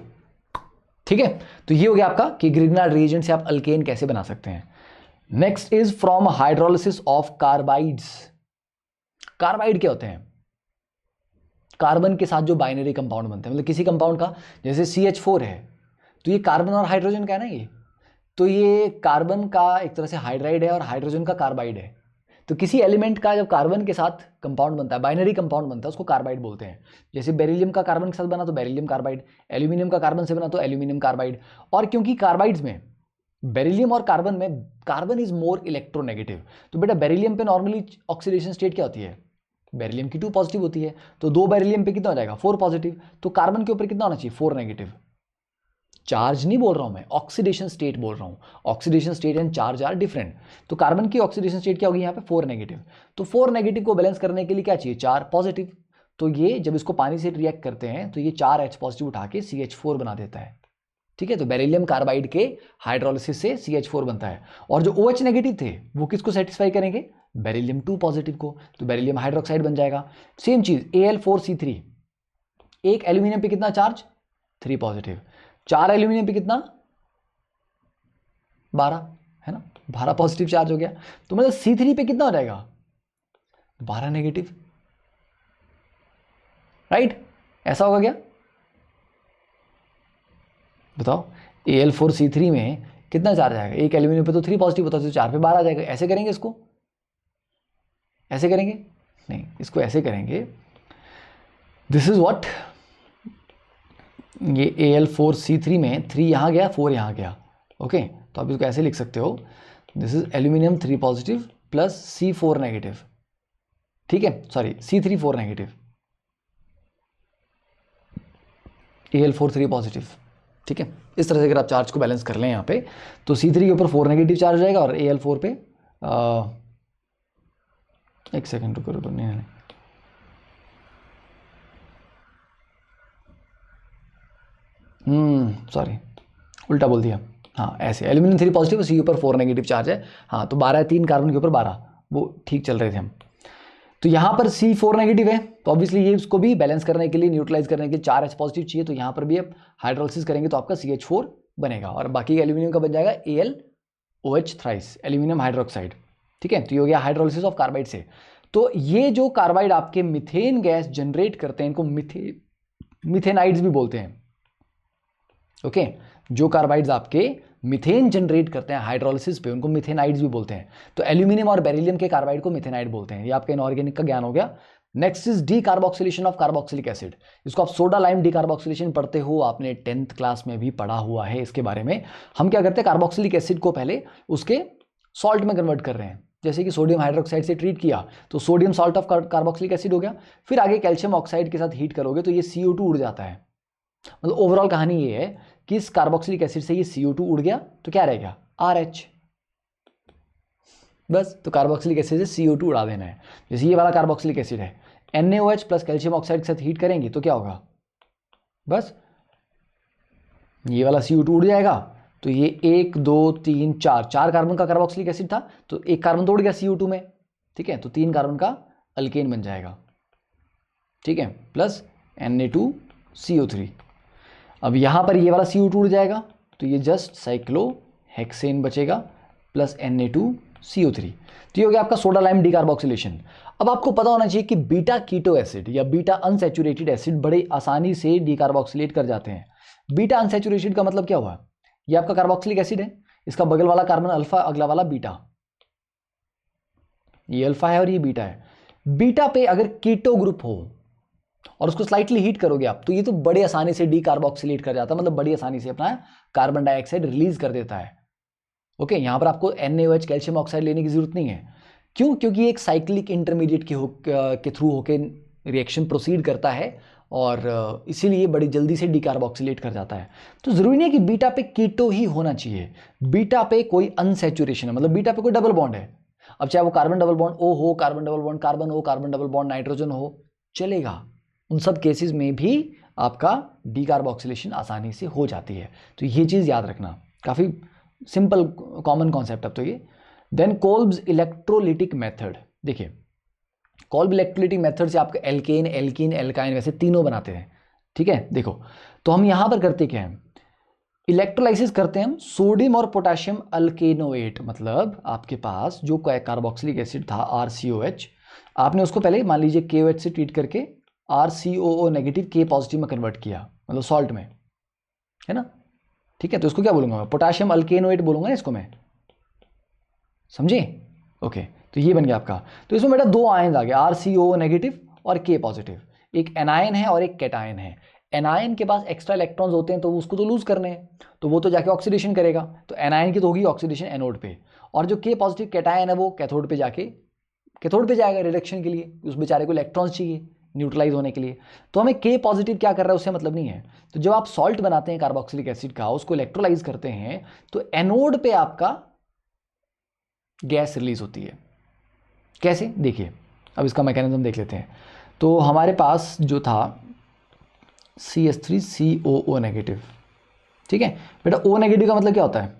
ठीक है, तो ये हो गया आपका कि ग्रिग्नार्ड रिएजेंट से आप अल्केन कैसे बना सकते हैं। Next is from hydrolysis of carbides. Carbide क्या होते हैं, कार्बन के साथ जो बाइनरी कंपाउंड बनते हैं, मतलब किसी कंपाउंड का, जैसे CH4 है तो ये कार्बन और हाइड्रोजन का है ना, ये तो ये कार्बन का एक तरह से हाइड्राइड है और हाइड्रोजन का कार्बाइड है। तो किसी एलिमेंट का जब कार्बन के साथ कंपाउंड बनता है, बाइनरी कंपाउंड बनता है, उसको कार्बाइड बोलते हैं। जैसे बेरिलियम का कार्बन के साथ बना तो बेरिलियम कार्बाइड, एल्यूमिनियम का कार्बन से बना तो एल्यूमिनियम कार्बाइड। और क्योंकि कार्बाइड्स में बेरिलियम और कार्बन में कार्बन इज मोर इलेक्ट्रोनेगेटिव, तो बेटा बेरिलियम पे नॉर्मली ऑक्सीडेशन स्टेट क्या होती है, बेरिलियम की 2 पॉजिटिव होती है, तो 2 बेरिलियम पे कितना हो जाएगा 4 पॉजिटिव, तो कार्बन के ऊपर कितना होना चाहिए 4 नेगेटिव। चार्ज नहीं बोल रहा हूं मैं, ऑक्सीडेशन स्टेट बोल रहा हूं, oxidation state and charge are different. तो कार्बन की ऑक्सीडेशन स्टेट क्या होगी यहाँ पे 4 नेगेटिव, तो 4 नेगेटिव को बैलेंस करने के लिए क्या चाहिए 4 पॉजिटिव, तो ये जब इसको पानी से रिएक्ट करते हैं तो ये 4 H पॉजिटिव उठा के CH4 बना देता है। ठीक है, तो बेरिलियम कार्बाइड के हाइड्रोलिसिस से CH4 बनता है, और जो OH नेगेटिव थे वो किसको सेटिस्फाई करेंगे, बेरिलियम 2 पॉजिटिव को, तो बेरिलियम हाइड्रोक्साइड बन जाएगा। सेम चीज Al4C3, एक एल्यूमिनियम पे कितना चार्ज 3 पॉजिटिव, 4 एल्यूमिनियम पे कितना 12 है ना, 12 पॉजिटिव चार्ज हो गया, तो मतलब C3 पे कितना हो जाएगा 12 नेगेटिव, राइट, ऐसा होगा क्या बताओ। Al4C3 में कितना चार्ज आएगा, एक एल्यूमिनियम पे तो 3 पॉजिटिव होता है तो 4 पे 12 आ जाएगा। ऐसे करेंगे इसको, ऐसे करेंगे नहीं, इसको ऐसे करेंगे, दिस इज व्हाट, ये Al4C3 में 3 यहाँ गया 4 यहाँ गया, ओके, तो आप इसको ऐसे लिख सकते हो, this is aluminium 3 positive plus C4 negative, ठीक है, sorry C3 4 negative, Al4 3 positive, ठीक है। इस तरह से अगर आप चार्ज को बैलेंस कर लें यहाँ पे तो C3 के ऊपर 4 नेगेटिव चार्ज हो जाएगा और Al4 पे एक सेकेंड रुको नहीं, सॉरी उल्टा बोल दिया, हाँ ऐसे एल्यूमिनियम 3 पॉजिटिव सी ऊपर 4 नेगेटिव चार्ज है, हाँ तो 12 3 कार्बन के ऊपर 12, वो ठीक चल रहे थे हम। तो यहाँ पर C4 नेगेटिव है तो ऑब्वियसली ये उसको भी बैलेंस करने के लिए, न्यूट्रलाइज करने के लिए 4 H पॉजिटिव चाहिए, तो यहाँ पर भी आप हाइड्रोलिसिस करेंगे तो आपका CH4 बनेगा, और बाकी एल्यूमिनियम का बन जाएगा AlOH थ्राइस, एल्यूमिनियम हाइड्रोक्साइड, ठीक है। तो ये हो गया हाइड्रोलिसिस ऑफ कार्बाइड से। तो ये जो कार्बाइड आपके मिथेन गैस जनरेट करते हैं इनको मिथेनाइड्स भी बोलते हैं, ओके। जो कार्बाइड्स आपके मिथेन जनरेट करते हैं हाइड्रोलिसिस पे उनको मिथेनाइड्स भी बोलते हैं। तो एल्यूमिनियम और बेरिलियम के कार्बाइड को मिथेनाइड बोलते हैं। ये आपका इनऑर्गेनिक का ज्ञान हो गया। Next is D carboxylation of carboxylic acid. इसको आप सोडा लाइम डी कार्बोक्सिलेशन पढ़ते हो, आपने 10th क्लास में भी पढ़ा हुआ है इसके बारे में। हम क्या करते हैं, कार्बोक्सिलिक एसिड को पहले उसके सॉल्ट में कन्वर्ट कर रहे हैं, जैसे कि सोडियम हाइड्रोक्साइड से ट्रीट किया तो sodium salt of carboxylic acid हो गया। फिर आगे कैल्शियम ऑक्साइड के साथ हीट करोगे तो ये CO2 उड़ जाता है। मतलब ओवरऑल कहानी ये है कि इस कार्बोक्सिलिक एसिड से ये CO2 उड़ गया तो क्या रहेगा RH, बस। तो कार्बोक्सिलिक एसिड से CO2 उड़ा देना है। जैसे ये वाला कार्बोक्सिलिक एसिड है, NaOH प्लस कैल्शियम ऑक्साइड के साथ हीट करेंगे तो क्या होगा, बस ये वाला CO2 उड़ जाएगा। तो ये 1 2 3 4 कार्बन का कार्बोक्सिलिक एसिड था तो एक कार्बन तो उड़ गया CO2 में, ठीक है, तो 3 कार्बन का अल्केन बन जाएगा, ठीक है, प्लस Na2CO3। अब यहां पर ये वाला CO2 उड़ जाएगा तो ये जस्ट साइक्लोहेक्सेन बचेगा प्लस Na2CO3। तो ये हो गया आपका सोडा लाइम डीकार्बोक्सिलेशन। अब आपको पता होना चाहिए कि बीटा कीटो एसिड या बीटा अनसैचुरेटेड एसिड बड़े आसानी से डीकार्बोक्सिलेट कर जाते हैं। बीटा अनसैचुरेटेड का मतलब क्या हुआ, ये आपका कार्बोक्सिलिक एसिड है, इसका बगल वाला कार्बन अल्फा, अगला वाला बीटा, ये अल्फा है और ये बीटा है। बीटा पे अगर कीटो ग्रुप हो और उसको स्लाइटली हीट करोगे आप, तो ये तो बड़ी आसानी से डीकार्बोक्सिलेट कर जाता है, मतलब बड़ी आसानी से अपना कार्बन डाइऑक्साइड रिलीज कर देता है। ओके, यहां पर आपको NaOH कैल्शियम ऑक्साइड लेने की जरूरत नहीं है। क्यों? क्योंकि एक साइक्लिक इंटरमीडिएट के थ्रू होके रिएक्शन प्रोसीड करता है और इसीलिए बड़ी जल्दी से डीकार्बोक्सिलेट कर जाता है। तो जरूरी नहीं है कि बीटा पे कीटो ही होना चाहिए, बीटा पे कोई अनसैचुरेशन है, मतलब बीटा पे कोई डबल बॉन्ड है। अब चाहे वो कार्बन डबल बॉन्ड O हो, कार्बन डबल बॉन्ड कार्बन हो, कार्बन डबल बॉन्ड नाइट्रोजन हो, चलेगा। उन सब केसेस में भी आपका डीकार्बोक्सिलेशन आसानी से हो जाती है। तो ये चीज़ याद रखना, काफ़ी सिंपल कॉमन कॉन्सेप्ट अब तो ये। देन कोल्ब्स इलेक्ट्रोलिटिक मेथड, देखिए कोल्ब इलेक्ट्रोलिटिक मेथड से आपका एल्केन, एल्कीन, एल्काइन वैसे तीनों बनाते हैं। ठीक है, देखो तो हम यहां पर करते क्या है, इलेक्ट्रोलाइसिस करते हैं हम सोडियम और पोटेशियम अल्केनोएट, मतलब आपके पास जो कार्बोक्सिलिक एसिड था RCOH, आपने उसको पहले मान लीजिए KOH से ट्रीट करके RCOO नेगेटिव K पॉजिटिव में कन्वर्ट किया, मतलब सॉल्ट में, है ना। ठीक है, तो इसको क्या बोलूंगा मैं, पोटेशियम अल्केनोएट बोलूंगा ना इसको मैं, समझे। ओके, तो ये बन गया आपका। तो इसमें बेटा दो आयन आ गए, RCOO नेगेटिव और K पॉजिटिव, एक एनायन है और एक कैटायन है। एनायन के पास एक्स्ट्रा इलेक्ट्रॉन्स होते हैं तो उसको तो लूज करने हैं, तो वो तो जाके ऑक्सीडेशन करेगा, तो एनायन की तो होगी ऑक्सीडेशन एनोड पे, और जो K पॉजिटिव कैटायन है वो कैथोड पे जाके कैथोड पे जाएगा रिडक्शन के लिए, उस बेचारे को इलेक्ट्रॉन्स चाहिए न्यूट्रलाइज होने के लिए। तो हमें K पॉजिटिव क्या कर रहा है उससे मतलब नहीं है। तो जब आप सॉल्ट बनाते हैं कार्बोक्सिलिक एसिड का, उसको इलेक्ट्रोलाइज करते हैं, तो एनोड पे आपका गैस रिलीज होती है। कैसे, देखिए अब इसका मैकेनिज्म देख लेते हैं। तो हमारे पास जो था CH3COO नेगेटिव, ठीक है बेटा। O नेगेटिव का मतलब क्या होता है,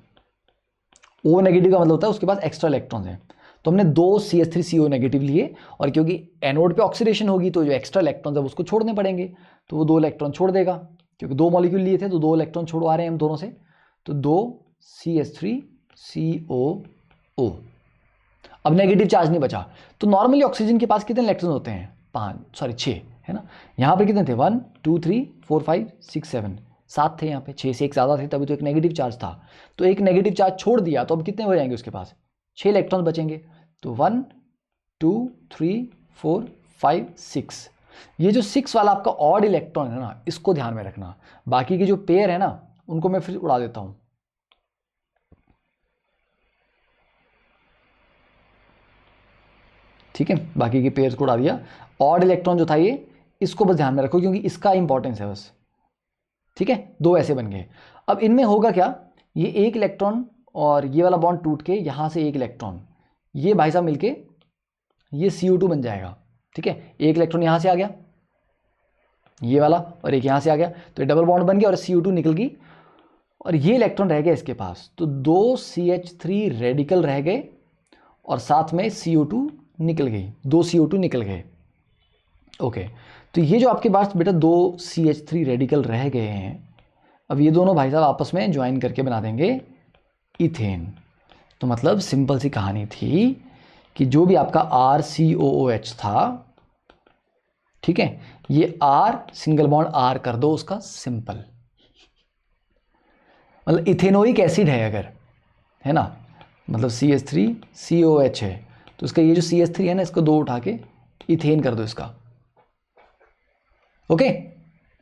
O नेगेटिव का मतलब होता है उसके पास एक्स्ट्रा इलेक्ट्रॉन्स हैं। तो हमने दो CH3CO नेगेटिव लिए, और क्योंकि एनोड पे ऑक्सीडेशन होगी तो जो एक्स्ट्रा इलेक्ट्रॉन्स है उसको छोड़ने पड़ेंगे, तो वो 2 इलेक्ट्रॉन छोड़ देगा, क्योंकि 2 मॉलिक्यूल लिए थे तो 2 इलेक्ट्रॉन छोड़वा रहे हैं हम दोनों से, तो 2 CH3COO। अब नेगेटिव चार्ज नहीं बचा, तो नॉर्मली ऑक्सीजन के पास कितने इलेक्ट्रॉन होते हैं, 6 है ना। यहाँ पर कितने थे, 1 2 3 4 5 6 7, 7 थे यहाँ पे, 6 से एक ज़्यादा थे तभी तो एक नेगेटिव चार्ज था, तो एक नेगेटिव चार्ज छोड़ दिया, तो अब कितने हो जाएंगे उसके पास, 6 इलेक्ट्रॉन बचेंगे। तो 1 2 3 4 5 6, ये जो 6 वाला आपका ऑड इलेक्ट्रॉन है ना, इसको ध्यान में रखना। बाकी के जो पेयर है ना उनको मैं फिर उड़ा देता हूँ। ठीक है, बाकी के पेयर्स को उड़ा दिया। ऑड इलेक्ट्रॉन जो था ये, इसको बस ध्यान में रखो क्योंकि इसका इंपॉर्टेंस है बस। ठीक है, 2 ऐसे बन गए। अब इनमें होगा क्या, ये एक इलेक्ट्रॉन और ये वाला बॉन्ड टूट के यहां से एक इलेक्ट्रॉन, ये भाई साहब मिलके ये CO2 बन जाएगा। ठीक है, एक इलेक्ट्रॉन यहां से आ गया ये वाला, और एक यहां से आ गया, तो ये डबल बॉन्ड बन गया और CO2 निकल गई, और ये इलेक्ट्रॉन रह गया इसके पास, तो 2 CH3 रेडिकल रह गए और साथ में CO2 निकल गई, 2 CO2 निकल गए। ओके, तो ये जो आपके पास बेटा 2 CH3 रेडिकल रह गए हैं, अब ये दोनों भाई साहब आपस में ज्वाइन करके बना देंगे इथेन। तो मतलब सिंपल सी कहानी थी कि जो भी आपका RCOOH था, ठीक है, ये R सिंगल बॉन्ड R कर दो उसका सिंपल, मतलब इथेनोइक एसिड है अगर, है ना, मतलब CH3COH है, तो इसका ये जो CH3 है ना, इसको 2 उठा के इथेन कर दो इसका। ओके,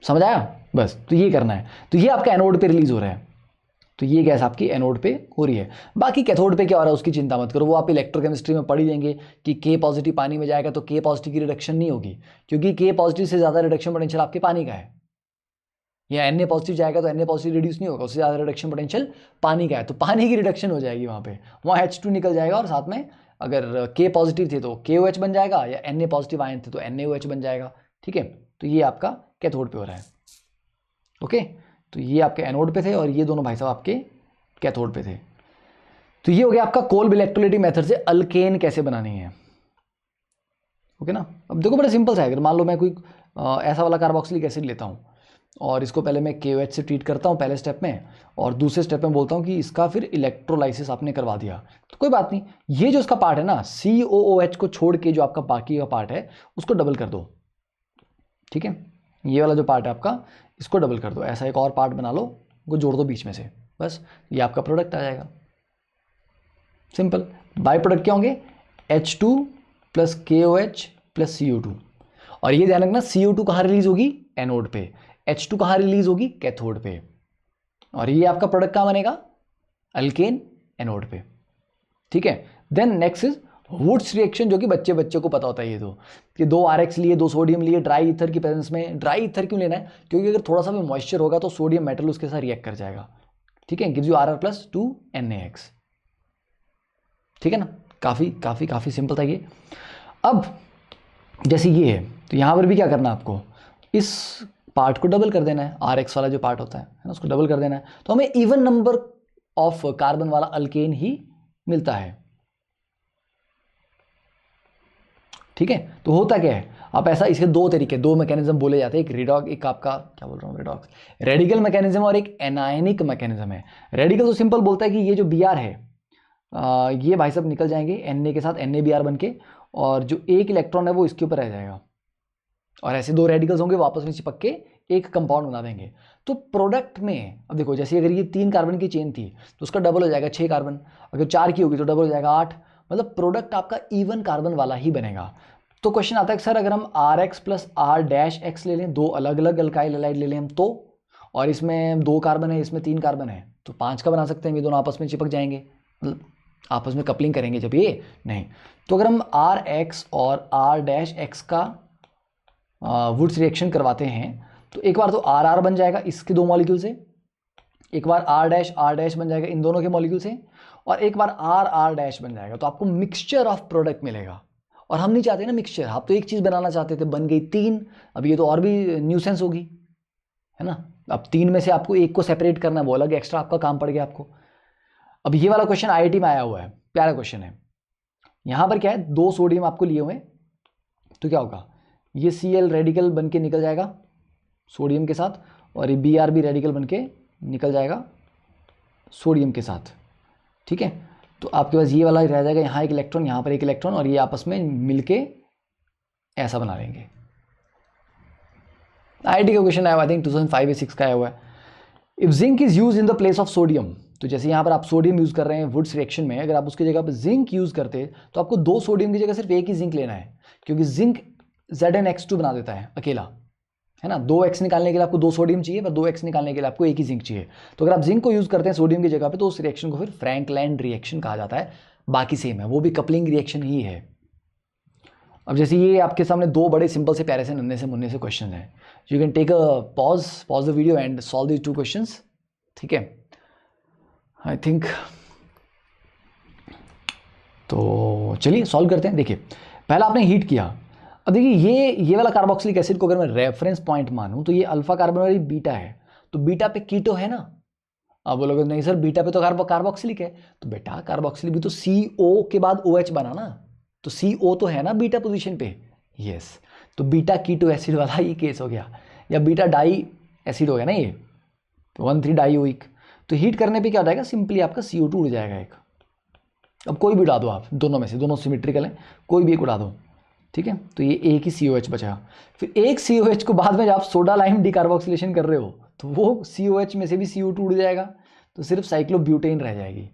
समझ आया बस, तो ये करना है। तो ये आपका एनोड पे रिलीज हो रहा है, तो ये गैस आपकी एनोड पे हो रही है। बाकी कैथोड पे क्या हो रहा है उसकी चिंता मत करो, वो आप इलेक्ट्रोकेमिस्ट्री में पढ़ ही लेंगे कि K पॉजिटिव पानी में जाएगा तो K पॉजिटिव की रिडक्शन नहीं होगी, क्योंकि K पॉजिटिव से ज़्यादा रिडक्शन पोटेंशियल आपके पानी का है, या Na पॉजिटिव जाएगा तो Na पॉजिटिव रिड्यूस नहीं होगा, उससे ज़्यादा रिडक्शन पोटेंशियल पानी का है, तो पानी की रिडक्शन हो जाएगी वहाँ पे, वहाँ H2 निकल जाएगा, और साथ में अगर K पॉजिटिव थे तो KOH बन जाएगा, या Na पॉजिटिव आयन थे तो NaOH बन जाएगा। ठीक है, तो ये आपका कैथोड पे हो रहा है। ओके, तो ये आपके एनोड पे थे और ये दोनों भाई साहब आपके कैथोड पे थे। तो ये हो गया आपका कोल्ब इलेक्ट्रोलाइटिक मेथड से अल्केन कैसे बनानी है। ओके ना, अब देखो बड़ा सिंपल सा है, अगर मान लो मैं कोई ऐसा वाला कार्बोक्सिलिक एसिड लेता हूँ और इसको पहले मैं KOH से ट्रीट करता हूँ पहले स्टेप में, और दूसरे स्टेप में बोलता हूँ कि इसका फिर इलेक्ट्रोलाइसिस आपने करवा दिया, तो कोई बात नहीं, ये जो इसका पार्ट है ना COOH को छोड़ के जो आपका बाकी का पार्ट है उसको डबल कर दो। ठीक है, ये वाला जो पार्ट है आपका इसको डबल कर दो, ऐसा एक और पार्ट बना लो, वो जोड़ दो बीच में से, बस ये आपका प्रोडक्ट आ जाएगा। सिंपल। बाय प्रोडक्ट क्या होंगे, H2 plus KOH plus CO2। और ये ध्यान रखना CO2 कहाँ रिलीज होगी, एनोड पे, H2 कहाँ रिलीज होगी, कैथोड पे, और ये आपका प्रोडक्ट कहाँ बनेगा, अल्केन एनोड पे। ठीक है। Then next is Wurtz reaction, जो कि बच्चे को पता होता है ये तो, कि 2 RX लिए, 2 सोडियम लिए ड्राई ईथर की प्रेजेंस में। ड्राई ईथर क्यों लेना है, क्योंकि अगर थोड़ा सा भी मॉइस्चर होगा तो सोडियम मेटल उसके साथ रिएक्ट कर जाएगा। ठीक है, गिव्स यू Rr+2NaX। ठीक है ना, काफी सिंपल था ये। अब जैसे ये है तो यहां पर भी क्या करना है आपको, इस पार्ट को डबल कर देना है, RX वाला जो पार्ट होता है ना, उसको डबल कर देना है, तो हमें इवन नंबर ऑफ कार्बन वाला अल्केन ही मिलता है। ठीक है, तो होता क्या है, आप ऐसा, इसके 2 तरीके, 2 मैकेनिज्म बोले जाते हैं, एक रिडॉक्स, एक आपका क्या बोल रहा हूँ, रिडॉक्स रेडिकल मैकेनिज्म, और एक एनायनिक मैकेनिज्म है। रेडिकल तो सिंपल बोलता है कि ये जो Br है, ये भाई साहब निकल जाएंगे Na के साथ, NaBr बन के, और जो एक इलेक्ट्रॉन है वो इसके ऊपर रह जाएगा, और ऐसे 2 रेडिकल्स होंगे, वापस में चिपक के एक कंपाउंड बना देंगे। तो प्रोडक्ट में अब देखो, जैसे अगर ये 3 कार्बन की चेन थी तो उसका डबल हो जाएगा 6 कार्बन, अगर 4 की होगी तो डबल हो जाएगा 8, मतलब प्रोडक्ट आपका इवन कार्बन वाला ही बनेगा। तो क्वेश्चन आता है सर अगर हम RX प्लस R-X ले लें, 2 अलग अलग अल्काइल हैलाइड ले लें हम तो, और इसमें 2 कार्बन है, इसमें 3 कार्बन है, तो 5 का बना सकते हैं, ये दोनों आपस में चिपक जाएंगे, मतलब आपस में कपलिंग करेंगे जब ये नहीं। तो अगर हम RX और R-X का वुड्स रिएक्शन करवाते हैं तो एक बार तो RR बन जाएगा इसके 2 मॉलिक्यूल से, एक बार R' बन जाएगा इन दोनों के मॉलिक्यूल से, और एक बार R बन जाएगा, तो आपको मिक्सचर ऑफ प्रोडक्ट मिलेगा। और हम नहीं चाहते ना मिक्सचर, आप तो एक चीज़ बनाना चाहते थे, बन गई 3, अब ये तो और भी न्यूसेंस होगी, है ना। अब 3 में से आपको एक को सेपरेट करना है, वो अलग एक्स्ट्रा आपका काम पड़ गया आपको। अब ये वाला क्वेश्चन IIT में आया हुआ है, प्यारा क्वेश्चन है। यहाँ पर क्या है, 2 सोडियम आपको लिए हुए, तो क्या होगा, ये Cl रेडिकल बन के निकल जाएगा सोडियम के साथ, और ये Br भी रेडिकल बन के निकल जाएगा सोडियम के साथ। ठीक है, तो आपके पास ये वाला रह जाएगा, यहाँ एक इलेक्ट्रॉन, यहाँ पर एक इलेक्ट्रॉन, और ये आपस में मिलके ऐसा बना लेंगे। IIT का क्वेश्चन आया हुआ, आई थिंक 2005 या 6 का आया हुआ है। If zinc is use in the place of sodium, तो जैसे यहाँ पर आप सोडियम यूज कर रहे हैं वुड्स रिएक्शन में, अगर आप उसकी जगह पर जिंक यूज करते तो आपको 2 सोडियम की जगह सिर्फ एक ही जिंक लेना है, क्योंकि जिंक ZnX2 बना देता है अकेला, है ना। 2X निकालने के लिए आपको 2 सोडियम चाहिए, पर 2X निकालने के लिए आपको एक ही जिंक चाहिए। तो अगर आप जिंक को यूज करते हैं सोडियम की जगह पे, तो उस रिएक्शन को फिर फ्रैंकलैंड रिएक्शन कहा जाता है। बाकी सेम है, वो भी कपलिंग रिएक्शन ही है। अब जैसे ये आपके सामने 2 बड़े सिंपल से प्यारे से नन्हे से मुन्ने से क्वेश्चन है, you can take a pause the video and solve these 2 questions. ठीक है, आई थिंक तो चलिए सॉल्व करते हैं। देखिए पहला आपने हीट किया, अब देखिए ये वाला कार्बोक्सिलिक एसिड को अगर मैं रेफरेंस पॉइंट मानूं तो ये अल्फा कार्बन वाली बीटा है, तो बीटा पे कीटो है ना। अब बोलोगे नहीं सर बीटा पे तो कार्बोक्सिलिक है, तो बेटा कार्बोक्सिलिक भी तो CO के बाद OH बना ना, तो CO तो है ना बीटा पोजीशन पे, यस। तो बीटा कीटो एसिड वाला ये केस हो गया, या बीटा डाई एसिड हो गया ना ये, तो 1,3 डाईओइक। तो हीट करने पे क्या हो जाएगा, सिंपली आपका CO2 उड़ जाएगा एक। अब कोई भी उड़ा दो आप, दोनों में से, दोनों सिमेट्रिकल हैं, कोई भी एक उड़ा दो। ठीक है, तो ये एक ही COH बचा, फिर एक COH को बाद में जब आप सोडा लाइम डिकार्बोक्सिलेशन कर रहे हो तो वो COH में से भी CO2 उड़ जाएगा, तो सिर्फ साइक्लोब्यूटेन रह जाएगी।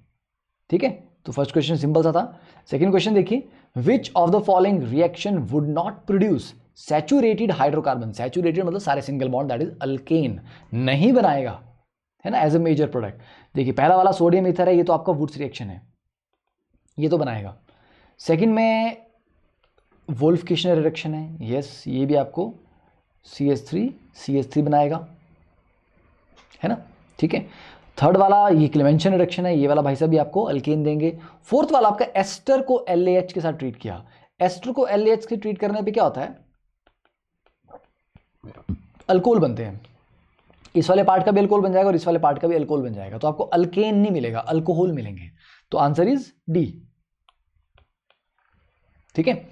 ठीक है, तो फर्स्ट क्वेश्चन सिंपल सा था। सेकंड क्वेश्चन देखिए, which of the following reaction would not produce saturated hydrocarbon, saturated मतलब सारे single bond, that is alkane, नहीं बनाएगा, है ना, एज ए मेजर प्रोडक्ट। देखिए पहला वाला सोडियम ईथर है, ये तो आपका वुड्स रिएक्शन है, ये तो बनाएगा। सेकंड में वोल्फ किशनर रिएक्शन है, यस, ये भी आपको CH3 बनाएगा, है ना। ठीक है, थर्ड वाला ये क्लेमेंशन रिएक्शन है, ये वाला भाई साहब भी आपको अल्केन देंगे। फोर्थ वाला आपका एस्टर को LAH के साथ ट्रीट किया, एस्टर को LAH के ट्रीट करने पे क्या होता है, अल्कोहल बनते हैं, इस वाले पार्ट का भी अल्कोहल बन जाएगा और इस वाले पार्ट का भी अल्कोहल बन जाएगा, तो आपको अल्केन नहीं मिलेगा, अल्कोहल मिलेंगे। तो आंसर इज D। ठीक है,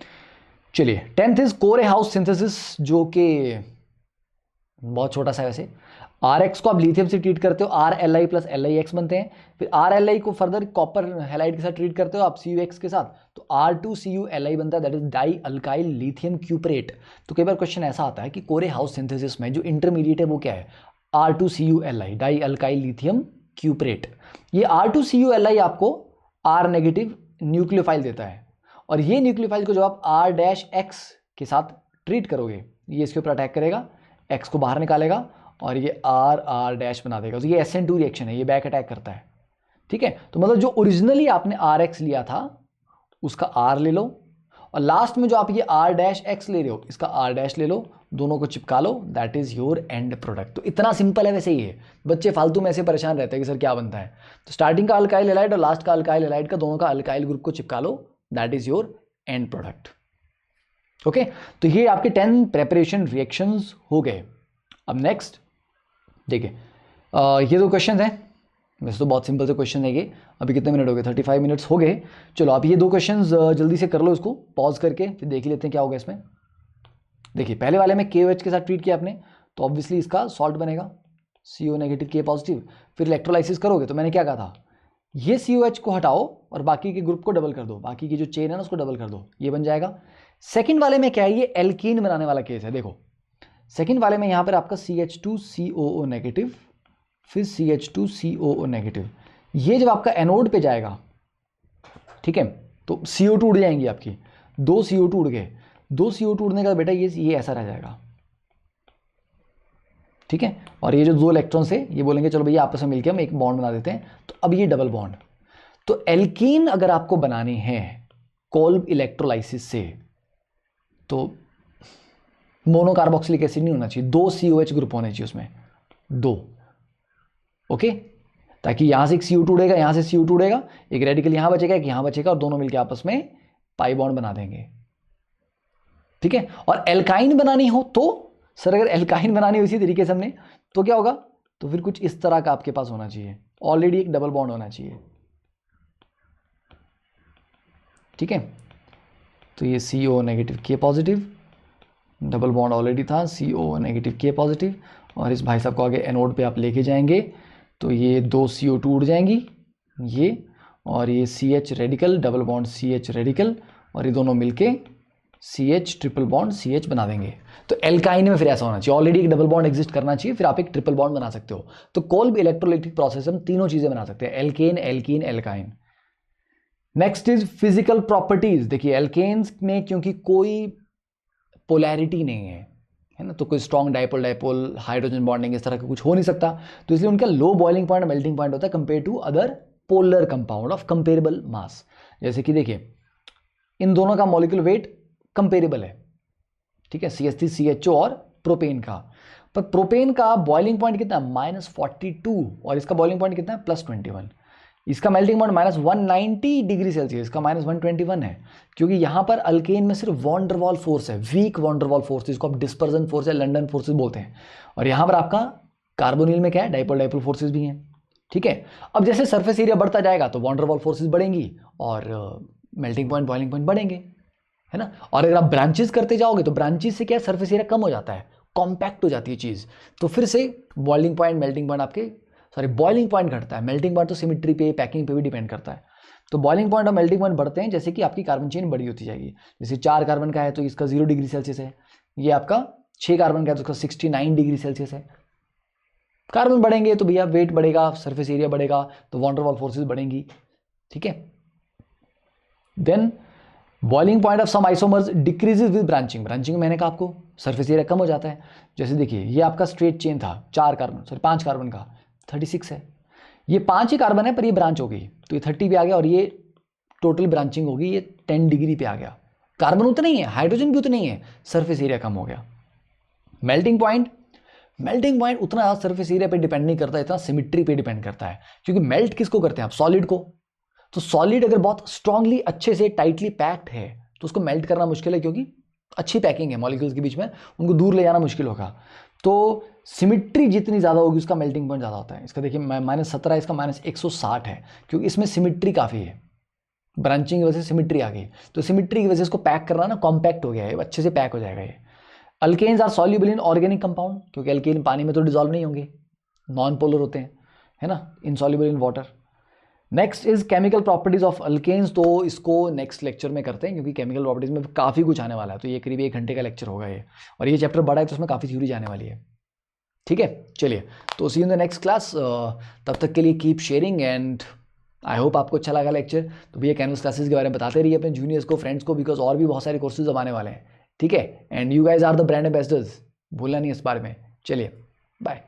चलिए 10th इज कोरे हाउस सिंथेसिस, जो कि बहुत छोटा सा वैसे। RX को आप लिथियम से ट्रीट करते हो, RLi प्लस LiX बनते हैं, फिर RLi को फर्दर कॉपर हैलाइड के साथ ट्रीट करते हो आप CuX के साथ, तो R2CuLi बनता है, that is di alkyl lithium cuprate. तो कई बार क्वेश्चन ऐसा आता है कि कोरे हाउस सिंथेसिस में जो इंटरमीडिएट है वो क्या है, R2CuLi, डाई अल्काइल लिथियम क्यूपरेट। ये R2CuLi आपको R नेगेटिव न्यूक्लियोफाइल देता है, और ये न्यूक्लियोफाइल को जब आप R-X के साथ ट्रीट करोगे, ये इसके ऊपर अटैक करेगा, X को बाहर निकालेगा और ये R बना देगा। तो ये SN2 रिएक्शन है, ये बैक अटैक करता है। ठीक है, तो मतलब जो ओरिजिनली आपने RX लिया था उसका R ले लो, और लास्ट में जो आप ये R-X ले रहे हो इसका R- ले लो, दोनों को चिपका लो, that is your end product. तो इतना सिंपल है। वैसे ही है, बच्चे फालतू में ऐसे परेशान रहते हैं कि सर क्या बनता है। तो स्टार्टिंग का अल्काइल हैलाइड और लास्ट का अल्काइल हैलाइड का, दोनों का अल्काइल ग्रुप को चिपका लो, that is your end product. Okay, तो ये आपके 10 प्रेपरेशन रिएक्शंस हो गए। अब नेक्स्ट देखिए, ये 2 क्वेश्चन हैं, वैसे तो बहुत सिंपल से क्वेश्चन है ये। अभी कितने मिनट हो गए? 35 मिनट्स हो गए। चलो आप ये 2 क्वेश्चंस जल्दी से कर लो, इसको पॉज करके फिर देख लेते हैं क्या होगा इसमें। देखिए पहले वाले में KOH के साथ ट्रीट किया आपने, तो ऑब्वियसली इसका सॉल्ट बनेगा CO नेगेटिव K पॉजिटिव। फिर इलेक्ट्रोलाइसिस करोगे तो मैंने क्या कहा था, ये COH को हटाओ और बाकी के ग्रुप को डबल कर दो, बाकी की जो चेन है ना उसको डबल कर दो, ये बन जाएगा। सेकंड वाले में क्या है, ये एल्कीन बनाने वाला केस है। देखो सेकंड वाले में यहाँ पर आपका CH2COO नेगेटिव, फिर CH2COO नेगेटिव, ये जब आपका एनोड पे जाएगा, ठीक है, तो CO2 उड़ जाएंगी आपकी, 2 CO2 उड़ गए, 2 CO2 उड़ने का बेटा ये ऐसा रह जाएगा। ठीक है, और ये जो 2 इलेक्ट्रॉन्स है ये बोलेंगे चलो भैया आपस में मिलकर हम एक बॉन्ड बना देते हैं, तो अब ये डबल बॉन्ड। तो एल्कीन अगर आपको बनानी है कोल्ब इलेक्ट्रोलाइसिस से, तो मोनोकार्बोक्सिलिक एसिड नहीं होना चाहिए, 2 COH ग्रुप होने चाहिए उसमें, 2। ओके, ताकि यहां से एक CO2 उड़ेगा, यहां से CO2 उड़ेगा, एक रेडिकल यहां बचेगा, एक यहां बचेगा, और दोनों मिलकर आपस में पाई बॉन्ड बना देंगे। ठीक है, और एल्काइन बनानी हो तो सर, अगर एल्काइन बनानी हो इसी तरीके से हमने, तो क्या होगा, तो फिर कुछ इस तरह का आपके पास होना चाहिए, ऑलरेडी एक डबल बॉन्ड होना चाहिए। ठीक है, तो ये CO negative K positive, double bond already था, CO नेगेटिव K पॉजिटिव, और इस भाई साहब को आगे एनोड पे आप लेके जाएंगे, तो ये 2 CO2 उड़ जाएंगी, ये और ये CH radical, double bond CH radical, और ये दोनों मिलके CH ट्रिपल बॉन्ड CH बना देंगे। तो एल्काइन में फिर ऐसा होना चाहिए, ऑलरेडी एक डबल बॉन्ड एग्जिस्ट करना चाहिए, फिर आप एक ट्रिपल बॉन्ड बना सकते हो। तो कोल्ब इलेक्ट्रोलाइटिक प्रोसेस हम तीनों चीजें बना सकते हैं, alkane, alkene, alkyne. Next is physical properties. देखिए एल्केन्स में क्योंकि कोई पोलैरिटी नहीं है ना, तो कोई strong dipole dipole hydrogen bonding इस तरह का कुछ हो नहीं सकता, तो इसलिए उनका low boiling point, melting point होता है compare to other polar compound of comparable mass. जैसे कि देखिए इन दोनों का मॉलिक्यूलर वेट कंपेरेबल है, ठीक है, CH3 CHO और प्रोपेन का, पर प्रोपेन का बॉइलिंग पॉइंट कितना है -42, और इसका बॉइलिंग पॉइंट कितना है +21। इसका मेल्टिंग पॉइंट -190 डिग्री सेल्सियस, इसका -121 है, क्योंकि यहां पर अल्केन में सिर्फ वॉन डेर वाल फोर्स है, weak van der Waals force, जिसको आप डिस्पर्जन फोर्स या लंडन फोर्सेस बोलते हैं। और यहां पर आपका कार्बोनिल में क्या है, डाइपोल डाइपोल फोर्सेस भी हैं। ठीक है, अब जैसे सरफेस एरिया बढ़ता जाएगा तो वॉन डेर वाल फोर्सेस बढ़ेंगी और मेल्टिंग पॉइंट, बॉइलिंग पॉइंट बढ़ेंगे, है ना। और अगर आप ब्रांचेस करते जाओगे तो ब्रांचेस से क्या है, सरफेस एरिया कम हो जाता है, कॉम्पैक्ट हो जाती है चीज़, तो फिर से बॉइलिंग पॉइंट, मेल्टिंग पॉइंट आपके, सॉरी बॉइलिंग पॉइंट घटता है, मेल्टिंग पॉइंट तो सिमेट्री पे, पैकिंग पे भी डिपेंड करता है। तो बॉइलिंग पॉइंट और मेल्टिंग पॉइंट बढ़ते हैं जैसे कि आपकी कार्बन चेन बड़ी होती जाएगी। जैसे 4 कार्बन का है तो इसका 0 डिग्री सेल्सियस है, ये आपका 6 कार्बन का है तो उसका 69 डिग्री सेल्सियस है। कार्बन बढ़ेंगे तो भैया वेट बढ़ेगा, सरफेस एरिया बढ़ेगा, तो वॉन डेर वाल फोर्सेस बढ़ेंगी। ठीक है, then boiling point of some isomers decreases with branching. Branching में मैंने कहा आपको सरफेस एरिया कम हो जाता है। जैसे देखिए ये आपका स्ट्रेट चेन था 5 कार्बन का, 36 है, ये 5 ही कार्बन है पर ये ब्रांच हो गई तो ये 30 पे आ गया, और ये टोटल ब्रांचिंग होगी, ये 10 डिग्री पे आ गया। कार्बन उतना ही है, हाइड्रोजन भी उतना ही है, सरफेस एरिया कम हो गया। मेल्टिंग पॉइंट उतना ज़्यादा सरफेस एरिया पे डिपेंड नहीं करता, इतना सिमिट्री पे डिपेंड करता है, क्योंकि मेल्ट किसको करते हैं आप, सॉलिड को। तो सॉलिड अगर बहुत स्ट्रांगली, अच्छे से, टाइटली पैक्ड है तो उसको मेल्ट करना मुश्किल है, क्योंकि अच्छी पैकिंग है मॉलिक्यूल्स के बीच में, उनको दूर ले जाना मुश्किल होगा। तो सिमिट्री जितनी ज़्यादा होगी उसका मेल्टिंग पॉइंट ज़्यादा होता है। इसका देखिए -17 है, इसका -160 है, क्योंकि इसमें सिमिट्री काफ़ी है, ब्रांचिंग की वजह से सिमिट्री आ गई, तो सिमिट्री की वजह से इसको पैक करना ना, कॉम्पैक्ट हो गया है, अच्छे से पैक हो जाएगा ये। Alkanes are soluble in organic compound, क्योंकि अल्केन पानी में तो डिजॉल्व नहीं होंगे, नॉन पोलर होते हैं, है ना, insoluble in water. Next is chemical properties of alkanes, तो इसको नेक्स्ट लेक्चर में करते हैं, क्योंकि केमिकल प्रॉपर्टीज में काफ़ी कुछ आने वाला है, तो ये करीब 1 घंटे का लेक्चर होगा ये, और ये चैप्टर बड़ा है तो उसमें काफ़ी थ्योरी जाने वाली है। ठीक है, चलिए, तो सी इन द नेक्स्ट क्लास, तब तक के लिए keep sharing and I hope आपको अच्छा लगा लेक्चर। तो भैया कैनवस क्लासेस के बारे में बताते रहिए अपने जूनियर्स को, फ्रेंड्स को, बिकॉज और भी बहुत सारे कोर्सेज अब आने वाले हैं, ठीक है। And you guys are the brand ambassadors, भूलना नहीं इस बारे में। चलिए बाय।